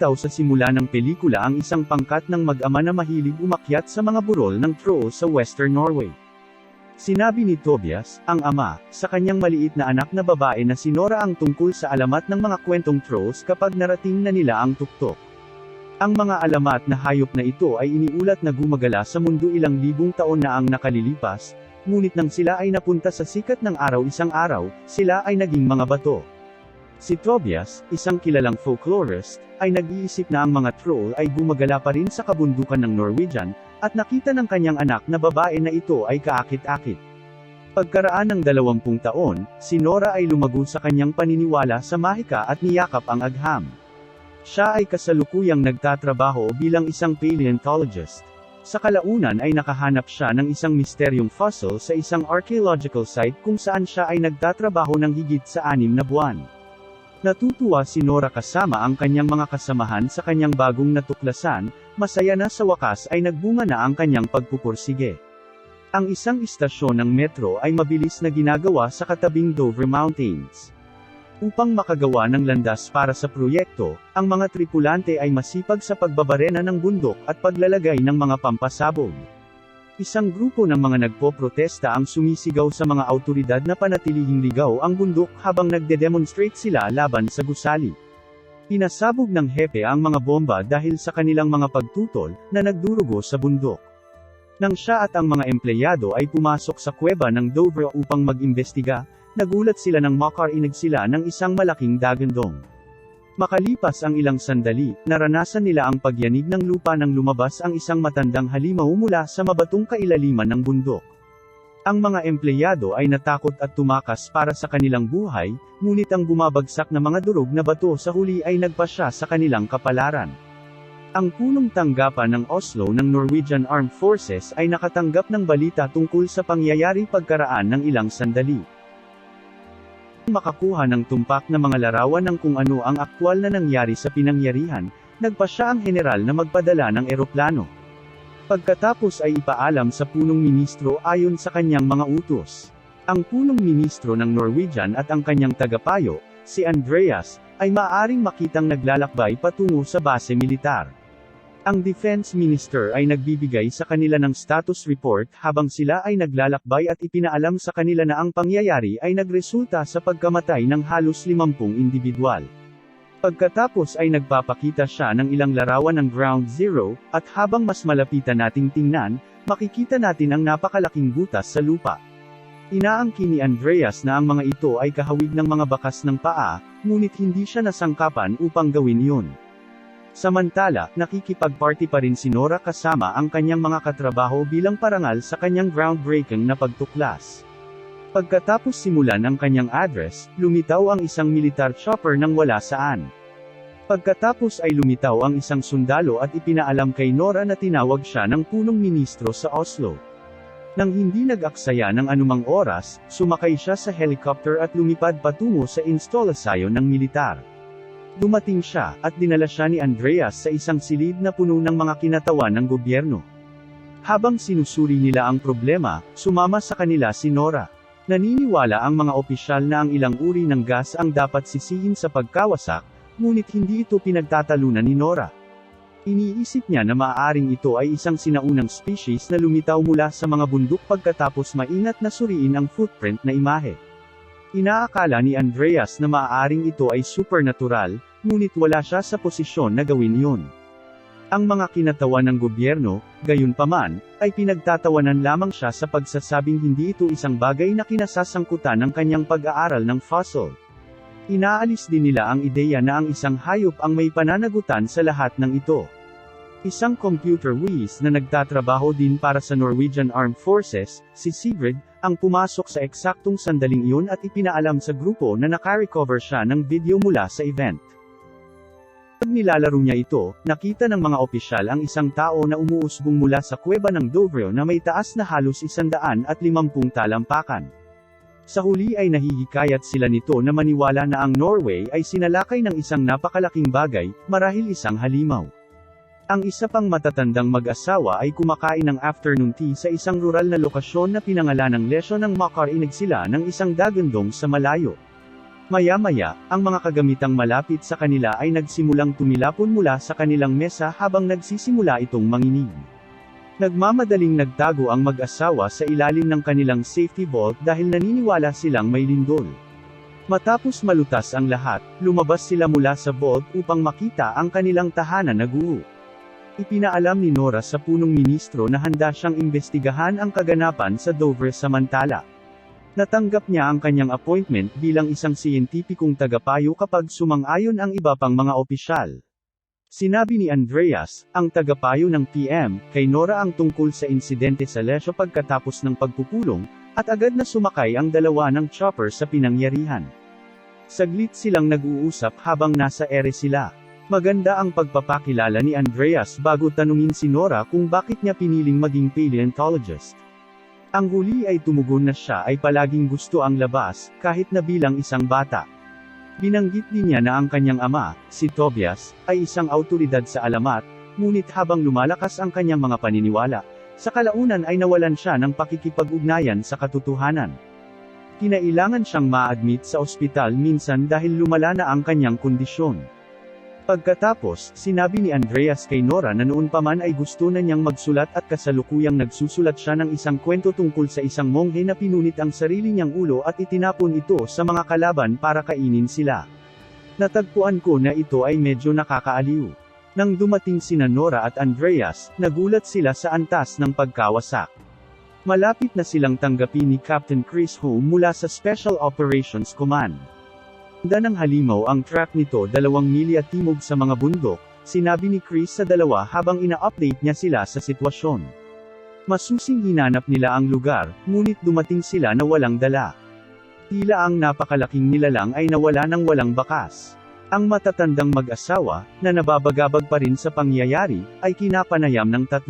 Lumitaw sa simula ng pelikula ang isang pangkat ng mag-ama na mahilig umakyat sa mga burol ng troll sa Western Norway. Sinabi ni Tobias, ang ama, sa kanyang maliit na anak na babae na si Nora ang tungkol sa alamat ng mga kwentong trolls kapag narating na nila ang tuktok. Ang mga alamat na hayop na ito ay iniulat na gumagala sa mundo ilang libong taon na ang nakalilipas, ngunit nang sila ay napunta sa sikat ng araw isang araw, sila ay naging mga bato. Si Tobias, isang kilalang folklorist, ay nag-iisip na ang mga troll ay gumagala pa rin sa kabundukan ng Norwegian, at nakita ng kanyang anak na babae na ito ay kaakit-akit. Pagkaraan ng 20 taon, si Nora ay lumago sa kanyang paniniwala sa mahika at niyakap ang agham. Siya ay kasalukuyang nagtatrabaho bilang isang paleontologist. Sa kalaunan ay nakahanap siya ng isang misteryong fossil sa isang archaeological site kung saan siya ay nagtatrabaho ng higit sa 6 na buwan. Natutuwa si Nora kasama ang kanyang mga kasamahan sa kanyang bagong natuklasan, masaya na sa wakas ay nagbunga na ang kanyang pagpupursige. Ang isang istasyon ng metro ay mabilis na ginagawa sa katabing Dovre Mountains. Upang makagawa ng landas para sa proyekto, ang mga tripulante ay masipag sa pagbabarena ng bundok at paglalagay ng mga pampasabog. Isang grupo ng mga nagpoprotesta ang sumisigaw sa mga awtoridad na panatilihing ligaw ang bundok habang nagde-demonstrate sila laban sa gusali. Pinasabog ng hepe ang mga bomba dahil sa kanilang mga pagtutol, na nagdurugo sa bundok. Nang siya at ang mga empleyado ay pumasok sa kuweba ng Dovre upang mag-imbestiga, nagulat sila nang makarinig sila ng isang malaking dagandong. Makalipas ang ilang sandali, naranasan nila ang pagyanig ng lupa nang lumabas ang isang matandang halimaw mula sa mabatong kailaliman ng bundok. Ang mga empleyado ay natakot at tumakas para sa kanilang buhay, ngunit ang bumabagsak na mga durog na bato sa huli ay nagpasya sa kanilang kapalaran. Ang punong tanggapan ng Oslo ng Norwegian Armed Forces ay nakatanggap ng balita tungkol sa pangyayari pagkaraan ng ilang sandali. Makakuha ng tumpak na mga larawan ng kung ano ang aktwal na nangyari sa pinangyarihan, nagpasya ang general na magpadala ng eroplano. Pagkatapos ay ipaalam sa punong ministro ayon sa kanyang mga utos. Ang punong ministro ng Norwegian at ang kanyang tagapayo, si Andreas, ay maaaring makitang naglalakbay patungo sa base militar. Ang Defense Minister ay nagbibigay sa kanila ng status report habang sila ay naglalakbay at ipinaalam sa kanila na ang pangyayari ay nagresulta sa pagkamatay ng halos 50 individual. Pagkatapos ay nagpapakita siya ng ilang larawan ng Ground Zero, at habang mas malapitan nating tingnan, makikita natin ang napakalaking butas sa lupa. Inaangkin ni Andreas na ang mga ito ay kahawig ng mga bakas ng paa, ngunit hindi siya nasangkapan upang gawin yun. Samantala, nakikipag-party pa rin si Nora kasama ang kanyang mga katrabaho bilang parangal sa kanyang groundbreaking na pagtuklas. Pagkatapos simulan ang kanyang address, lumitaw ang isang militar chopper nang wala saan. Pagkatapos ay lumitaw ang isang sundalo at ipinaalam kay Nora na tinawag siya ng punong ministro sa Oslo. Nang hindi nag-aksaya ng anumang oras, sumakay siya sa helicopter at lumipad patungo sa installasyon ng militar. Dumating siya, at dinala siya ni Andreas sa isang silid na puno ng mga kinatawan ng gobyerno. Habang sinusuri nila ang problema, sumama sa kanila si Nora. Naniniwala ang mga opisyal na ang ilang uri ng gas ang dapat sisihin sa pagkawasak, ngunit hindi ito pinagtatalunan ni Nora. Iniisip niya na maaaring ito ay isang sinaunang species na lumitaw mula sa mga bundok pagkatapos maingat na suriin ang footprint na imahe. Inaakala ni Andreas na maaaring ito ay supernatural, ngunit wala siya sa posisyon na gawin yun. Ang mga kinatawan ng gobyerno, gayunpaman, ay pinagtatawanan lamang siya sa pagsasabing hindi ito isang bagay na kinasasangkutan ng kanyang pag-aaral ng fossil. Inaalis din nila ang ideya na ang isang hayop ang may pananagutan sa lahat ng ito. Isang computer whiz na nagtatrabaho din para sa Norwegian Armed Forces, si Sigrid, ang pumasok sa eksaktong sandaling iyon at ipinaalam sa grupo na nakarecover siya ng video mula sa event. Pag nilalaro niya ito, nakita ng mga opisyal ang isang tao na umuusbong mula sa kuweba ng Dovre na may taas na halos 150 talampakan. Sa huli ay nahihikayat sila nito na maniwala na ang Norway ay sinalakay ng isang napakalaking bagay, marahil isang halimaw. Ang isa pang matatandang mag-asawa ay kumakain ng afternoon tea sa isang rural na lokasyon na pinangalanang Lesyo nang makarinig sila ng isang dagandong sa malayo. Maya-maya, ang mga kagamitang malapit sa kanila ay nagsimulang tumilapon mula sa kanilang mesa habang nagsisimula itong manginig. Nagmamadaling nagtago ang mag-asawa sa ilalim ng kanilang safety vault dahil naniniwala silang may lindol. Matapos malutas ang lahat, lumabas sila mula sa vault upang makita ang kanilang tahanan na guho. Ipinaalam ni Nora sa punong ministro na handa siyang imbestigahan ang kaganapan sa Dover samantala. Natanggap niya ang kanyang appointment bilang isang siyentipikong tagapayo kapag sumang-ayon ang iba pang mga opisyal. Sinabi ni Andreas, ang tagapayo ng PM, kay Nora ang tungkol sa insidente sa Lesho pagkatapos ng pagpupulong, at agad na sumakay ang dalawa ng chopper sa pinangyarihan. Saglit silang nag-uusap habang nasa ere sila. Maganda ang pagpapakilala ni Andreas bago tanungin si Nora kung bakit niya piniling maging paleontologist. Ang huli ay tumugon na siya ay palaging gusto ang labas, kahit na bilang isang bata. Binanggit din niya na ang kanyang ama, si Tobias, ay isang awtoridad sa alamat, ngunit habang lumalakas ang kanyang mga paniniwala, sa kalaunan ay nawalan siya ng pakikipag-ugnayan sa katotohanan. Kinailangan siyang ma-admit sa ospital minsan dahil lumala na ang kanyang kondisyon. Pagkatapos, sinabi ni Andreas kay Nora na noon pa man ay gusto na niyang magsulat at kasalukuyang nagsusulat siya ng isang kwento tungkol sa isang monghe na pinunit ang sarili niyang ulo at itinapon ito sa mga kalaban para kainin sila. Natagpuan ko na ito ay medyo nakakaaliw. Nang dumating sina Nora at Andreas, nagulat sila sa antas ng pagkawasak. Malapit na silang tanggapin ni Captain Chris Holm mula sa Special Operations Command. Handa ng halimaw ang track nito 2 milya timog sa mga bundok, sinabi ni Chris sa dalawa habang ina-update niya sila sa sitwasyon. Masusing hinanap nila ang lugar, ngunit dumating sila na walang dala. Tila ang napakalaking nilalang ay nawala ng walang bakas. Ang matatandang mag-asawa, na nababagabag pa rin sa pangyayari, ay kinapanayam ng 3.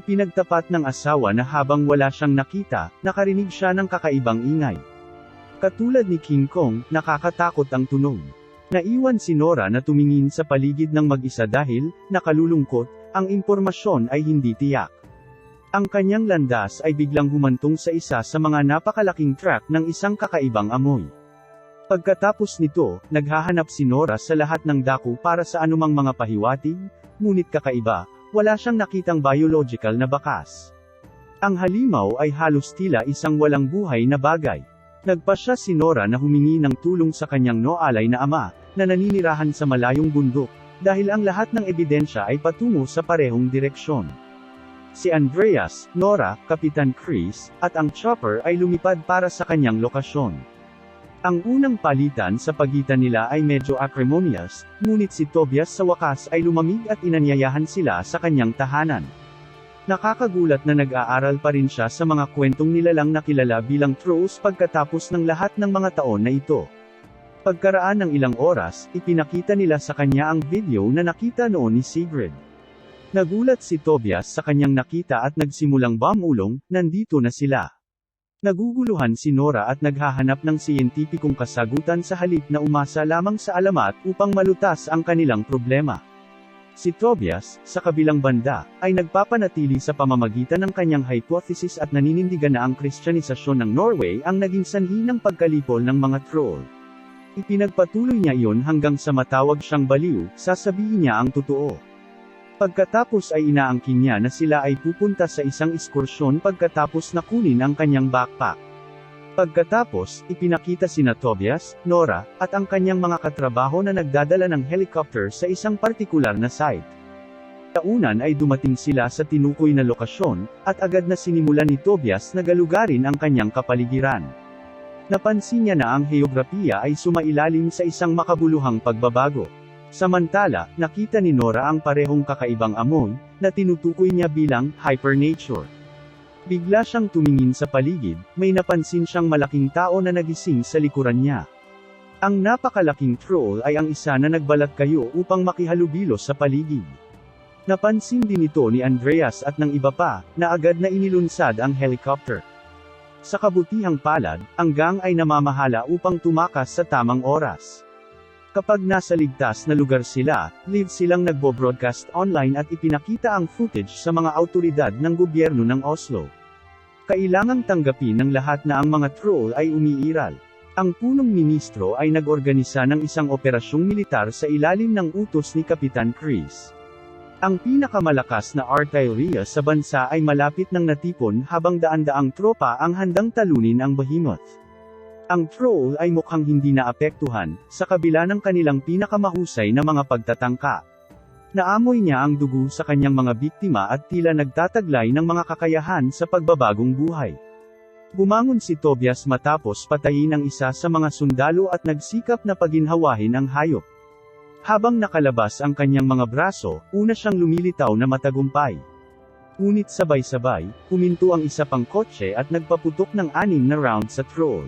Ipinagtapat ng asawa na habang wala siyang nakita, nakarinig siya ng kakaibang ingay. Katulad ni King Kong, nakakatakot ang tunog. Naiwan si Nora na tumingin sa paligid ng mag-isa dahil, nakalulungkot, ang impormasyon ay hindi tiyak. Ang kanyang landas ay biglang humantong sa isa sa mga napakalaking track ng isang kakaibang amoy. Pagkatapos nito, naghahanap si Nora sa lahat ng dako para sa anumang mga pahiwatig, ngunit kakaiba, wala siyang nakitang biological na bakas. Ang halimaw ay halos tila isang walang buhay na bagay. Nagpasya si Nora na humingi ng tulong sa kanyang no-alay na ama, na naninirahan sa malayong bundok, dahil ang lahat ng ebidensya ay patungo sa parehong direksyon. Si Andreas, Nora, Kapitan Chris, at ang chopper ay lumipad para sa kanyang lokasyon. Ang unang palitan sa pagitan nila ay medyo acrimonious, ngunit si Tobias sa wakas ay lumamig at inanyayahan sila sa kanyang tahanan. Nakakagulat na nag-aaral pa rin siya sa mga kwentong nilalang nakilala bilang trolls pagkatapos ng lahat ng mga taon na ito. Pagkaraan ng ilang oras, ipinakita nila sa kanya ang video na nakita noon ni Sigrid. Nagulat si Tobias sa kanyang nakita at nagsimulang bumulong, nandito na sila. Naguguluhan si Nora at naghahanap ng siyentipikong kasagutan sa halip na umasa lamang sa alamat upang malutas ang kanilang problema. Si Tobias, sa kabilang banda, ay nagpapanatili sa pamamagitan ng kanyang hypothesis at naninindigan na ang Kristyanisasyon ng Norway ang naging sanhi ng pagkalipol ng mga troll. Ipinagpatuloy niya iyon hanggang sa matawag siyang baliw, sasabihin niya ang totoo. Pagkatapos ay inaangkin niya na sila ay pupunta sa isang ekskursyon pagkatapos na kunin ang kanyang backpack. Pagkatapos, ipinakita sina Tobias, Nora, at ang kanyang mga katrabaho na nagdadala ng helicopter sa isang partikular na site. Taunan ay dumating sila sa tinukoy na lokasyon, at agad na sinimulan ni Tobias na galugarin ang kanyang kapaligiran. Napansin niya na ang heograpiya ay sumailalim sa isang makabuluhang pagbabago. Samantala, nakita ni Nora ang parehong kakaibang amoy, na tinutukoy niya bilang hypernature. Bigla siyang tumingin sa paligid, may napansin siyang malaking tao na nagising sa likuran niya. Ang napakalaking troll ay ang isa na nagbalat kayo upang makihalubilo sa paligid. Napansin din ito ni Andreas at ng iba pa, na agad na inilunsad ang helicopter. Sa kabutihang palad, ang gang ay namamahala upang tumakas sa tamang oras. Kapag nasa ligtas na lugar sila, live silang nagbo-broadcast online at ipinakita ang footage sa mga awtoridad ng gobyerno ng Oslo. Kailangang tanggapin ng lahat na ang mga troll ay umiiral. Ang punong ministro ay nag-organisa ng isang operasyong militar sa ilalim ng utos ni Kapitan Chris. Ang pinakamalakas na artillery sa bansa ay malapit ng natipon habang daan-daang tropa ang handang talunin ang behemoth. Ang troll ay mukhang hindi naapektuhan, sa kabila ng kanilang pinakamahusay na mga pagtatangka. Naamoy niya ang dugo sa kanyang mga biktima at tila nagtataglay ng mga kakayahan sa pagbabagong buhay. Bumangon si Tobias matapos patayin ang isa sa mga sundalo at nagsikap na paginhawahin ang hayop. Habang nakalabas ang kanyang mga braso, una siyang lumilitaw na matagumpay. Ngunit sabay-sabay, huminto ang isa pang kotse at nagpaputok ng 6 na round sa troll.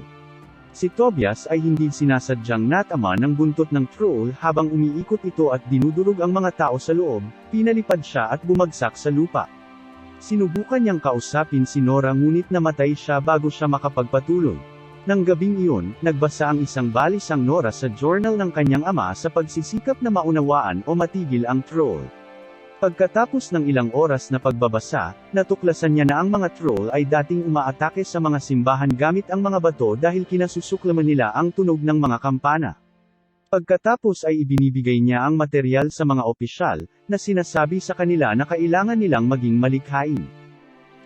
Si Tobias ay hindi sinasadyang natama ng buntot ng troll habang umiikot ito at dinudurog ang mga tao sa loob, pinalipad siya at bumagsak sa lupa. Sinubukan niyang kausapin si Nora ngunit namatay siya bago siya makapagpatuloy. Nang gabing iyon, nagbasa ang isang balis ang Nora sa journal ng kanyang ama sa pagsisikap na maunawaan o matigil ang troll. Pagkatapos ng ilang oras na pagbabasa, natuklasan niya na ang mga troll ay dating umaatake sa mga simbahan gamit ang mga bato dahil kinasusuklaman nila ang tunog ng mga kampana. Pagkatapos ay ibinibigay niya ang material sa mga opisyal, na sinasabi sa kanila na kailangan nilang maging malikhain.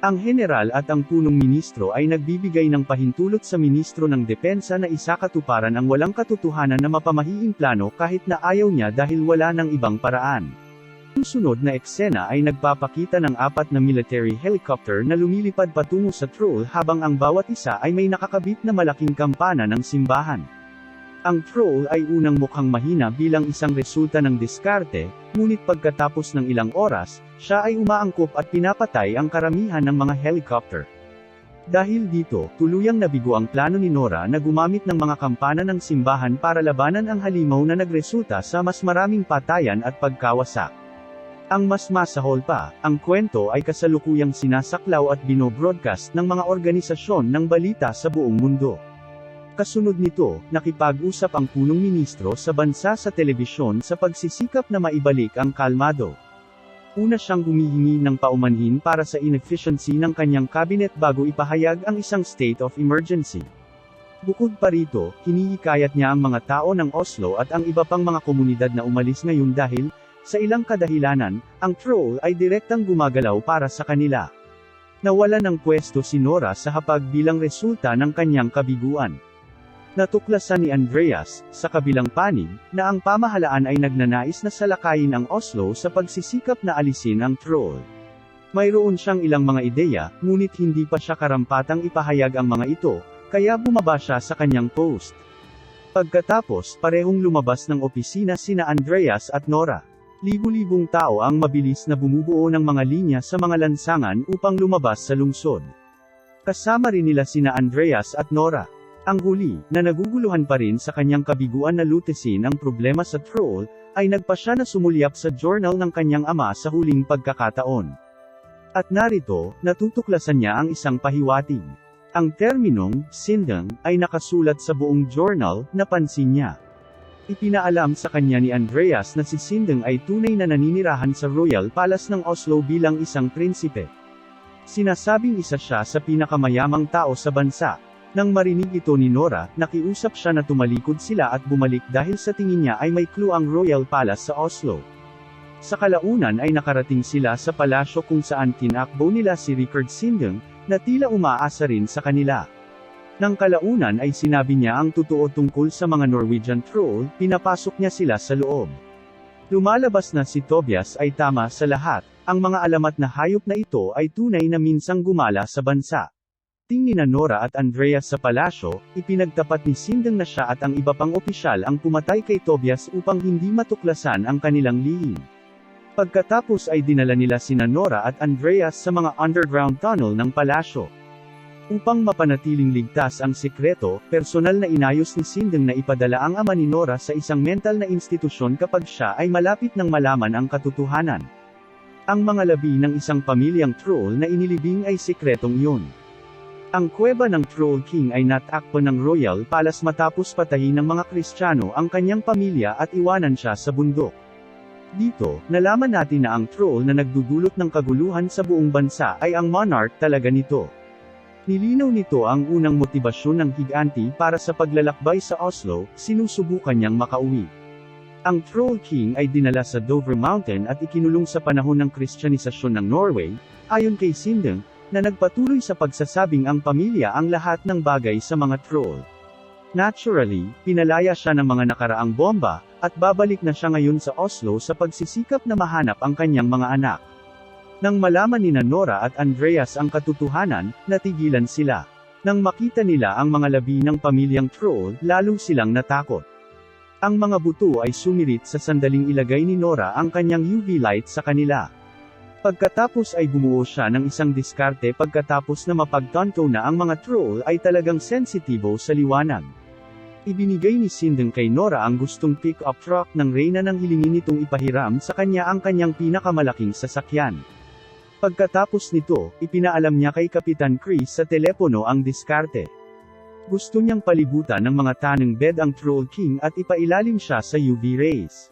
Ang general at ang punong ministro ay nagbibigay ng pahintulot sa ministro ng depensa na isakatuparan ang walang katotohanan na mapamahiing plano kahit na ayaw niya dahil wala ng ibang paraan. Susunod na eksena ay nagpapakita ng 4 na military helicopter na lumilipad patungo sa troll habang ang bawat isa ay may nakakabit na malaking kampana ng simbahan. Ang troll ay unang mukhang mahina bilang isang resulta ng diskarte, ngunit pagkatapos ng ilang oras, siya ay umaangkop at pinapatay ang karamihan ng mga helicopter. Dahil dito, tuluyang nabigo ang plano ni Nora na gumamit ng mga kampana ng simbahan para labanan ang halimaw na nagresulta sa mas maraming patayan at pagkawasak. Ang mas masahol pa, ang kwento ay kasalukuyang sinasaklaw at binobroadcast ng mga organisasyon ng balita sa buong mundo. Kasunod nito, nakipag-usap ang punong ministro sa bansa sa telebisyon sa pagsisikap na maibalik ang kalmado. Una siyang humihingi ng paumanhin para sa inefficiency ng kanyang cabinet bago ipahayag ang isang state of emergency. Bukod pa rito, hinihikayat niya ang mga tao ng Oslo at ang iba pang mga komunidad na umalis ngayon dahil, sa ilang kadahilanan, ang troll ay direktang gumagalaw para sa kanila. Nawala ng pwesto si Nora sa hapag bilang resulta ng kanyang kabiguan. Natuklasan ni Andreas, sa kabilang panig, na ang pamahalaan ay nagnanais na salakayin ang Oslo sa pagsisikap na alisin ang troll. Mayroon siyang ilang mga ideya, ngunit hindi pa siya karampatang ipahayag ang mga ito, kaya bumaba siya sa kanyang post. Pagkatapos, parehong lumabas ng opisina sina Andreas at Nora. Libu-libong tao ang mabilis na bumubuo ng mga linya sa mga lansangan upang lumabas sa lungsod. Kasama rin nila sina Andreas at Nora. Ang huli, na naguguluhan pa rin sa kanyang kabiguan na lutesin ang problema sa troll, ay nagpa siya na sumulyap sa journal ng kanyang ama sa huling pagkakataon. At narito, natutuklasan niya ang isang pahiwatig. Ang terminong, sindang, ay nakasulat sa buong journal, napansin niya. Ipinaalam sa kanya ni Andreas na si Sindang ay tunay na naninirahan sa Royal Palace ng Oslo bilang isang prinsipe. Sinasabing isa siya sa pinakamayamang tao sa bansa. Nang marinig ito ni Nora, nakiusap siya na tumalikod sila at bumalik dahil sa tingin niya ay may clue ang Royal Palace sa Oslo. Sa kalaunan ay nakarating sila sa palasyo kung saan tinakbo nila si Rikard Sindang, na tila umaasa rin sa kanila. Nang kalaunan ay sinabi niya ang totoo tungkol sa mga Norwegian troll, pinapasok niya sila sa loob. Lumalabas na si Tobias ay tama sa lahat, ang mga alamat na hayop na ito ay tunay na minsang gumala sa bansa. Tingin na Nora at Andreas sa palasyo, ipinagtapat ni Sindang na siya at ang iba pang opisyal ang pumatay kay Tobias upang hindi matuklasan ang kanilang lihim. Pagkatapos ay dinala nila sina Nora at Andreas sa mga underground tunnel ng palasyo. Upang mapanatiling ligtas ang sikreto, personal na inayos ni Sindang na ipadala ang ama ni Nora sa isang mental na institusyon kapag siya ay malapit ng malaman ang katotohanan. Ang mga labi ng isang pamilyang troll na inilibing ay sikretong iyon. Ang kuweba ng Troll King ay natakpan ng Royal Palace matapos patayin ng mga Kristiyano ang kanyang pamilya at iwanan siya sa bundok. Dito, nalaman natin na ang troll na nagdudulot ng kaguluhan sa buong bansa ay ang monarch talaga nito. Nilinaw nito ang unang motibasyon ng higanti para sa paglalakbay sa Oslo, sinusubukan niyang makauwi. Ang Troll King ay dinala sa Dovre Mountain at ikinulong sa panahon ng Kristyanisasyon ng Norway, ayon kay Sinding, na nagpatuloy sa pagsasabing ang pamilya ang lahat ng bagay sa mga troll. Naturally, pinalaya siya ng mga nakaraang bomba, at babalik na siya ngayon sa Oslo sa pagsisikap na mahanap ang kanyang mga anak. Nang malaman ni Nora at Andreas ang katotohanan, natigilan sila. Nang makita nila ang mga labi ng pamilyang troll, lalo silang natakot. Ang mga buto ay sumirit sa sandaling ilagay ni Nora ang kanyang UV light sa kanila. Pagkatapos ay bumuo siya ng isang diskarte pagkatapos na mapagtanto na ang mga troll ay talagang sensitibo sa liwanag. Ibinigay ni Sinding kay Nora ang gustong pick-up truck ng Reyna nang hilingin nitong ipahiram sa kanya ang kanyang pinakamalaking sasakyan. Pagkatapos nito, ipinaalam niya kay Kapitan Chris sa telepono ang diskarte. Gusto niyang palibutan ng mga tanning bed ang Troll King at ipailalim siya sa UV rays.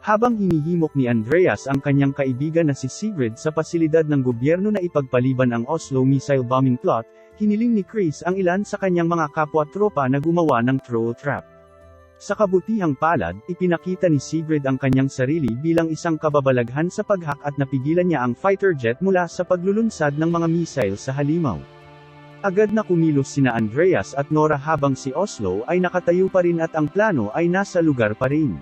Habang hinihimok ni Andreas ang kanyang kaibigan na si Sigrid sa pasilidad ng gobyerno na ipagpaliban ang Oslo missile bombing plot, hiniling ni Chris ang ilan sa kanyang mga kapwa-tropa na gumawa ng troll trap. Sa kabutihang palad, ipinakita ni Sigrid ang kanyang sarili bilang isang kababalaghan sa paghak at napigilan niya ang fighter jet mula sa paglulunsad ng mga missile sa halimaw. Agad na kumilos sina Andreas at Nora habang si Oslo ay nakatayo pa rin at ang plano ay nasa lugar pa rin.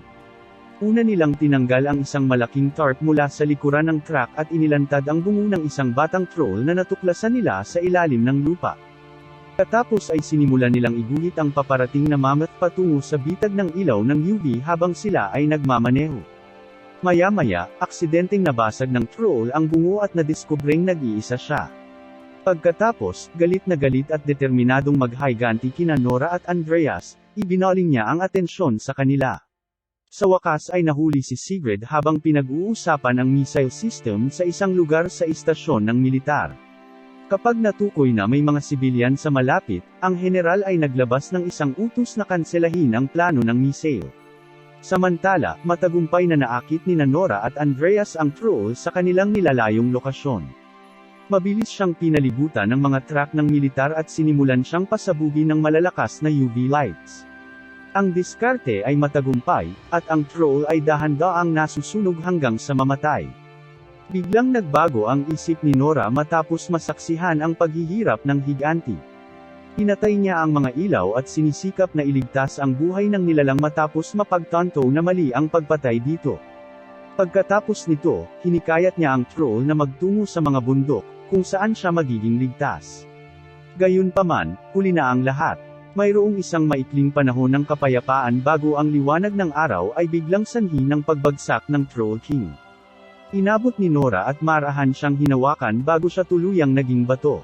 Una nilang tinanggal ang isang malaking tarp mula sa likuran ng truck at inilantad ang bungo ng isang batang troll na natuklasan nila sa ilalim ng lupa. Katapos ay sinimulan nilang iguhit ang paparating na mammoth patungo sa bitag ng ilaw ng UV habang sila ay nagmamaneho. Maya-maya, aksidenteng nabasag ng troll ang bungo at nadiskubreng nag-iisa siya. Pagkatapos, galit na galit at determinadong maghiganti kina Nora at Andreas, ibinaling niya ang atensyon sa kanila. Sa wakas ay nahuli si Sigrid habang pinag-uusapan ang missile system sa isang lugar sa istasyon ng militar. Kapag natukoy na may mga sibilyan sa malapit, ang general ay naglabas ng isang utos na kanselahin ang plano ng missile. Samantala, matagumpay na naakit ni Nora at Andreas ang troll sa kanilang nilalayong lokasyon. Mabilis siyang pinalibutan ng mga truck ng militar at sinimulan siyang pasabugin ng malalakas na UV lights. Ang diskarte ay matagumpay, at ang troll ay dahan-daang nasusunog hanggang sa mamatay. Biglang nagbago ang isip ni Nora matapos masaksihan ang paghihirap ng higanti. Pinatay niya ang mga ilaw at sinisikap na iligtas ang buhay ng nilalang matapos mapagtanto na mali ang pagpatay dito. Pagkatapos nito, hinikayat niya ang troll na magtungo sa mga bundok, kung saan siya magiging ligtas. Gayunpaman, huli na ang lahat. Mayroong isang maikling panahon ng kapayapaan bago ang liwanag ng araw ay biglang sanhi ng pagbagsak ng Troll King. Inabot ni Nora at marahan siyang hinawakan bago siya tuluyang naging bato.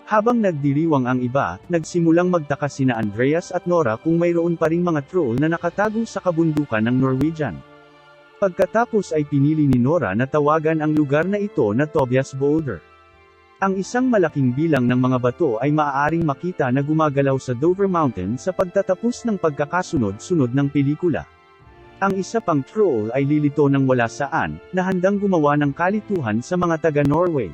Habang nagdiriwang ang iba, nagsimulang magtaka sina Andreas at Nora kung mayroon pa ring mga troll na nakatago sa kabundukan ng Norwegian. Pagkatapos ay pinili ni Nora na tawagan ang lugar na ito na Tobias Boulder. Ang isang malaking bilang ng mga bato ay maaaring makita na gumagalaw sa Dovre Mountain sa pagtatapos ng pagkakasunod-sunod ng pelikula. Ang isa pang troll ay lilito ng wala saan, na handang gumawa ng kalituhan sa mga taga-Norway.